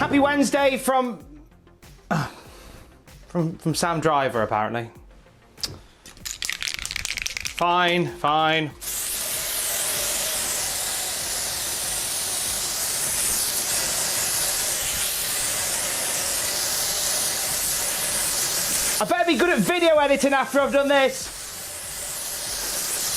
Happy Wednesday from Sam Driver, apparently. Fine. I better be good at video editing after I've done this.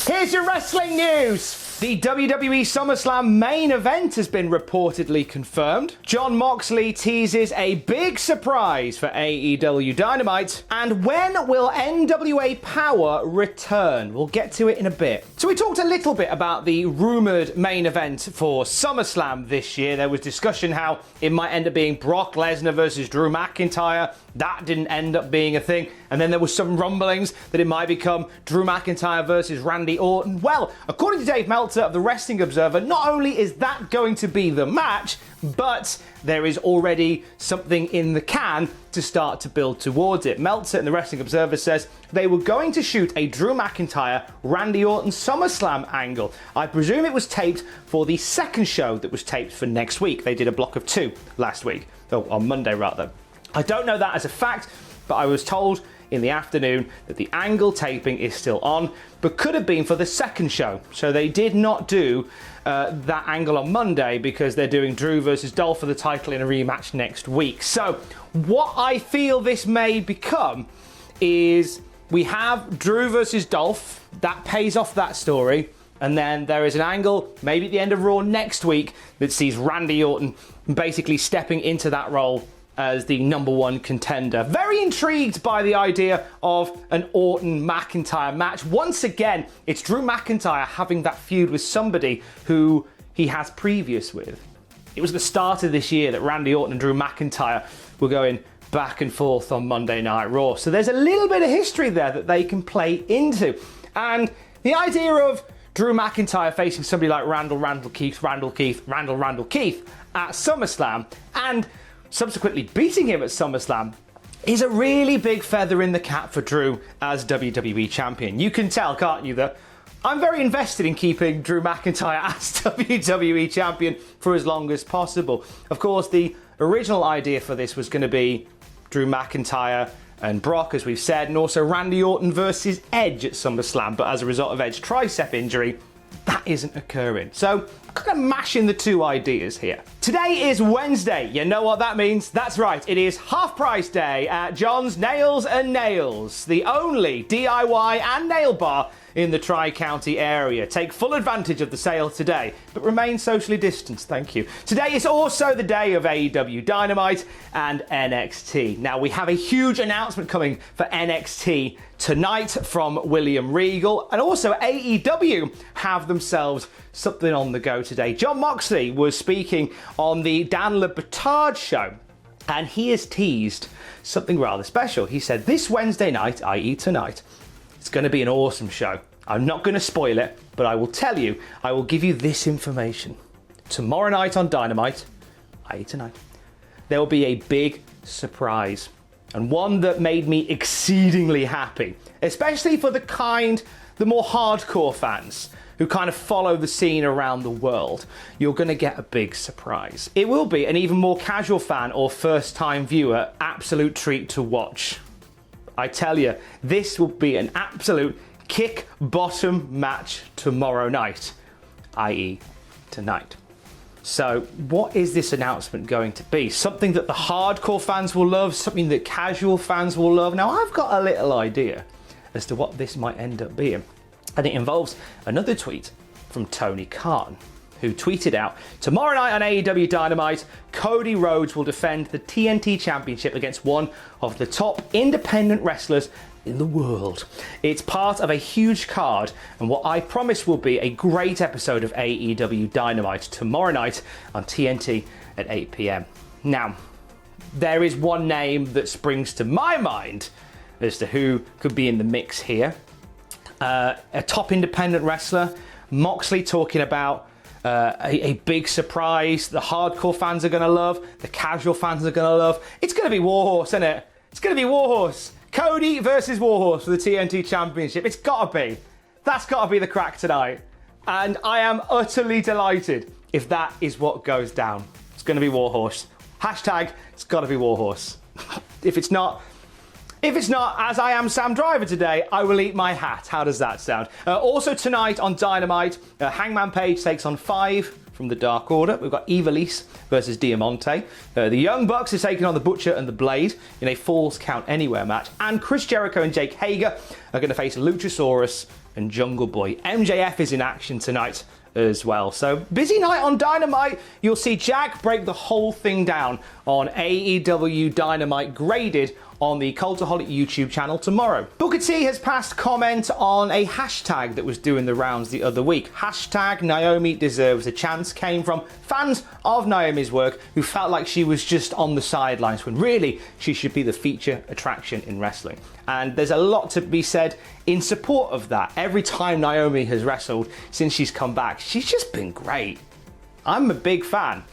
Here's your wrestling news. The WWE Summerslam main event has been reportedly confirmed. Jon Moxley teases a big surprise for AEW Dynamite. And when will NWA Power return? We'll get to it in a bit. So we talked a little bit about the rumoured main event for SummerSlam this year. There was discussion how it might end up being Brock Lesnar versus Drew McIntyre. That didn't end up being a thing. And then there was some rumblings that it might become Drew McIntyre versus Randy Orton. Well, according to Dave Meltzer of the Wrestling Observer, not only is that going to be the match, but there is already something in the can to start to build towards it. Meltzer in the Wrestling Observer says they were going to shoot a Drew McIntyre, Randy Orton SummerSlam angle. I presume it was taped for the second show that was taped for next week. They did a block of 2 last week, on Monday rather. I don't know that as a fact, but I was told in the afternoon that the angle taping is still on, but could have been for the second show. So they did not do that angle on Monday because they're doing Drew versus Dolph for the title in a rematch next week. So what I feel this may become is we have Drew versus Dolph. That pays off that story. And then there is an angle, maybe at the end of Raw next week, that sees Randy Orton basically stepping into that role as the #1 contender. Very intrigued by the idea of an Orton-McIntyre match. Once again, it's Drew McIntyre having that feud with somebody who he has previous with. It was the start of this year that Randy Orton and Drew McIntyre were going back and forth on Monday Night Raw. So there's a little bit of history there that they can play into. And the idea of Drew McIntyre facing somebody like Randall Keith at SummerSlam and subsequently beating him at SummerSlam is a really big feather in the cap for Drew as WWE Champion. You can tell, can't you, that I'm very invested in keeping Drew McIntyre as WWE Champion for as long as possible. Of course, the original idea for this was going to be Drew McIntyre and Brock, as we've said, and also Randy Orton versus Edge at SummerSlam, but as a result of Edge's tricep injury, that isn't occurring. So I'm kind of mashing the two ideas here. Today is Wednesday. You know what that means? That's right, it is half price day at John's Nails and Nails, the only DIY and nail bar in the Tri-County area. Take full advantage of the sale today, but remain socially distanced, thank you. Today is also the day of AEW Dynamite and NXT. Now, we have a huge announcement coming for NXT tonight from William Regal, and also AEW have themselves something on the go today. Jon Moxley was speaking on the Dan Le Batard show, and he has teased something rather special. He said this Wednesday night, i.e. tonight, it's going to be an awesome show. I'm not going to spoil it, but I will tell you, I will give you this information. Tomorrow night on Dynamite, i.e. tonight, there will be a big surprise, and one that made me exceedingly happy, especially for the more hardcore fans who kind of follow the scene around the world. You're going to get a big surprise. It will be an even more casual fan or first-time viewer absolute treat to watch. I tell you, this will be an absolute kick-bottom match tomorrow night, i.e. tonight. So what is this announcement going to be? Something that the hardcore fans will love, something that casual fans will love? Now, I've got a little idea as to what this might end up being. And it involves another tweet from Tony Khan, who tweeted out, tomorrow night on AEW Dynamite, Cody Rhodes will defend the TNT Championship against one of the top independent wrestlers in the world. It's part of a huge card and what I promise will be a great episode of AEW Dynamite tomorrow night on TNT at 8 p.m. Now, there is one name that springs to my mind as to who could be in the mix here. A top independent wrestler, Moxley talking about a big surprise the hardcore fans are going to love, the casual fans are going to love. It's going to be Warhorse, isn't it? It's going to be Warhorse. Cody versus Warhorse for the TNT Championship. It's got to be. That's got to be the crack tonight. And I am utterly delighted if that is what goes down. It's going to be Warhorse. Hashtag, it's got to be Warhorse. If it's not, as I am Sam Driver today, I will eat my hat. How does that sound? Also tonight on Dynamite, Hangman Page takes on 5 from the Dark Order. We've got Ivelisse versus Diamante. The Young Bucks is taking on the Butcher and the Blade in a Falls Count Anywhere match. And Chris Jericho and Jake Hager are going to face Luchasaurus and Jungle Boy. MJF is in action tonight as well. So busy night on Dynamite. You'll see Jack break the whole thing down on AEW Dynamite graded on the Cultaholic YouTube channel tomorrow. Booker T has passed comment on a hashtag that was doing the rounds the other week. Hashtag Naomi deserves a chance came from fans of Naomi's work who felt like she was just on the sidelines when really she should be the feature attraction in wrestling. And there's a lot to be said in support of that. Every time Naomi has wrestled since she's come back, she's just been great. I'm a big fan.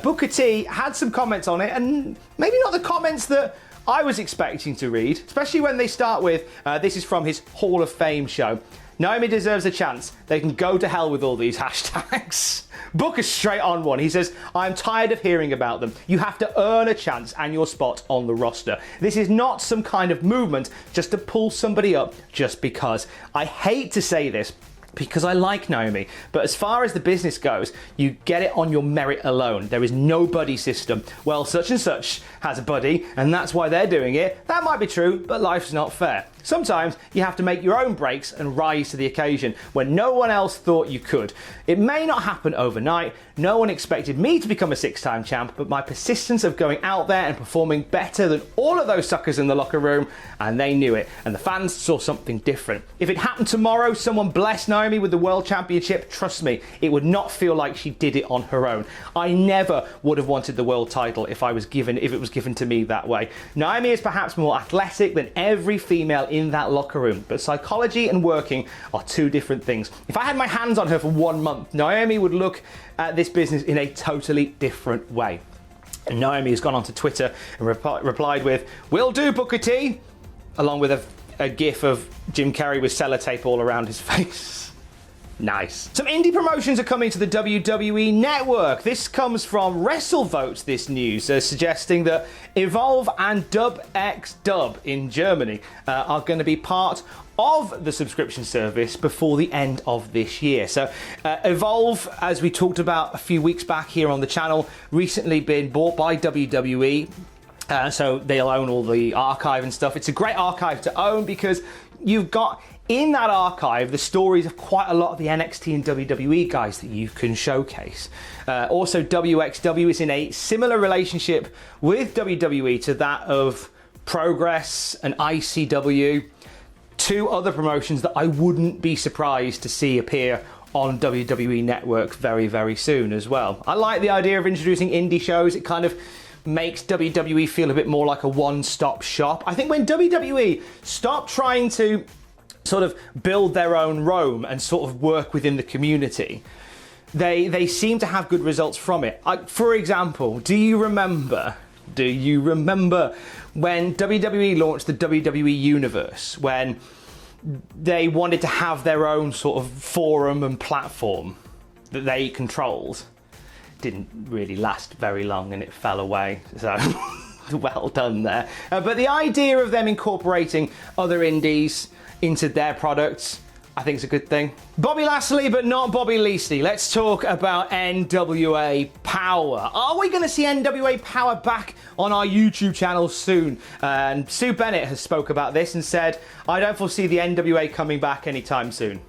Booker T had some comments on it, and maybe not the comments that I was expecting to read, especially when they start with, this is from his Hall of Fame show. Naomi deserves a chance. They can go to hell with all these hashtags. Booker's straight on one. He says, I'm tired of hearing about them. You have to earn a chance and your spot on the roster. This is not some kind of movement just to pull somebody up just because. I hate to say this, because I like Naomi, but as far as the business goes, you get it on your merit alone. There is no buddy system. Well, such and such has a buddy, and that's why they're doing it. That might be true, but life's not fair. Sometimes you have to make your own breaks and rise to the occasion when no one else thought you could. It may not happen overnight. No one expected me to become a 6-time champ, but my persistence of going out there and performing better than all of those suckers in the locker room, and they knew it, and the fans saw something different. If it happened tomorrow, someone blessed Naomi with the World Championship, trust me, it would not feel like she did it on her own. I never would have wanted the world title if it was given to me that way. Naomi is perhaps more athletic than every female in that locker room, but psychology and working are two different things. If I had my hands on her for 1 month, Naomi would look at this business in a totally different way. And Naomi has gone onto Twitter and replied with, "Will do, Booker T," along with a gif of Jim Carrey with sellotape all around his face. Nice. Some indie promotions are coming to the WWE Network. This comes from WrestleVote, this news, suggesting that Evolve and Dub in Germany are going to be part of the subscription service before the end of this year. So Evolve, as we talked about a few weeks back here on the channel, recently been bought by WWE. So they'll own all the archive and stuff. It's a great archive to own because you've got in that archive the stories of quite a lot of the NXT and WWE guys that you can showcase. Also, WXW is in a similar relationship with WWE to that of Progress and ICW. Two other promotions that I wouldn't be surprised to see appear on WWE Network very, very soon as well. I like the idea of introducing indie shows. It kind of makes WWE feel a bit more like a one-stop shop. I think when WWE stopped trying to sort of build their own Rome and sort of work within the community, they seem to have good results from it. For example, do you remember when WWE launched the WWE Universe, when they wanted to have their own sort of forum and platform that they controlled? Didn't really last very long and it fell away, so well done there. But the idea of them incorporating other indies into their products, I think is a good thing. Bobby Lashley, but not Bobby Lashley. Let's talk about NWA Power. Are we going to see NWA Power back on our YouTube channel soon? And Stu Bennett has spoke about this and said, I don't foresee the NWA coming back anytime soon.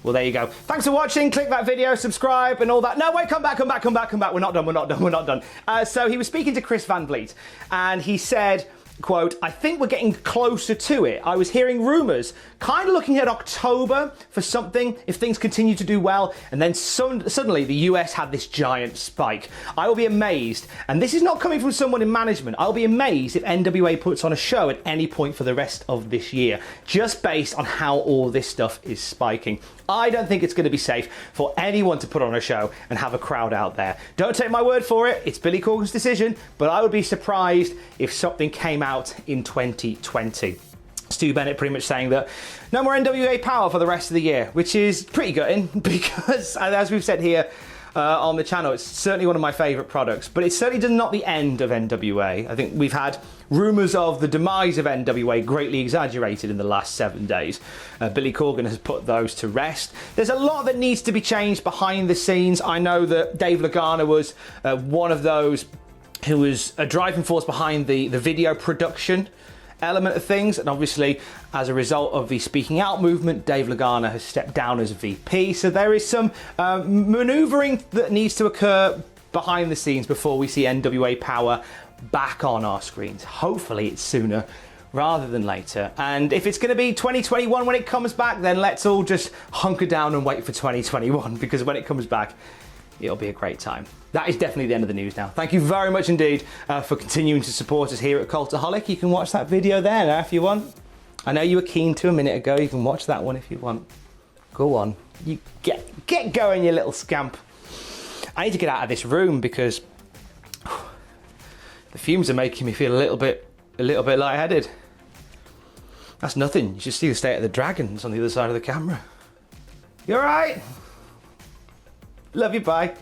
Well, there you go. Thanks for watching. Click that video, subscribe and all that. No, wait, come back. We're not done. So he was speaking to Chris Van Vliet and he said, quote, I think we're getting closer to it. I was hearing rumours, kind of looking at October for something if things continue to do well, and then suddenly the US had this giant spike. I will be amazed, and this is not coming from someone in management, I'll be amazed if NWA puts on a show at any point for the rest of this year, just based on how all this stuff is spiking. I don't think it's going to be safe for anyone to put on a show and have a crowd out there. Don't take my word for it, it's Billy Corgan's decision, but I would be surprised if something came out in 2020. Stu Bennett pretty much saying that no more NWA Power for the rest of the year, which is pretty gutting because, as we've said here, on the channel. It's certainly one of my favourite products, but it's certainly not the end of NWA. I think we've had rumours of the demise of NWA greatly exaggerated in the last 7 days. Billy Corgan has put those to rest. There's a lot that needs to be changed behind the scenes. I know that Dave Lagana was one of those who was a driving force behind the video production element of things, and obviously as a result of the speaking out movement, Dave Lagana has stepped down as VP, so there is some manoeuvring that needs to occur behind the scenes before we see NWA Power back on our screens. Hopefully it's sooner rather than later, and if it's going to be 2021 when it comes back, then let's all just hunker down and wait for 2021, because when it comes back, it'll be a great time. That is definitely the end of the news now. Thank you very much indeed for continuing to support us here at Cultaholic. You can watch that video there now if you want. I know you were keen to a minute ago. You can watch that one if you want. Go on. You get going, you little scamp. I need to get out of this room because the fumes are making me feel a little bit lightheaded. That's nothing. You should see the state of the dragons on the other side of the camera. You all right? Love you, bye.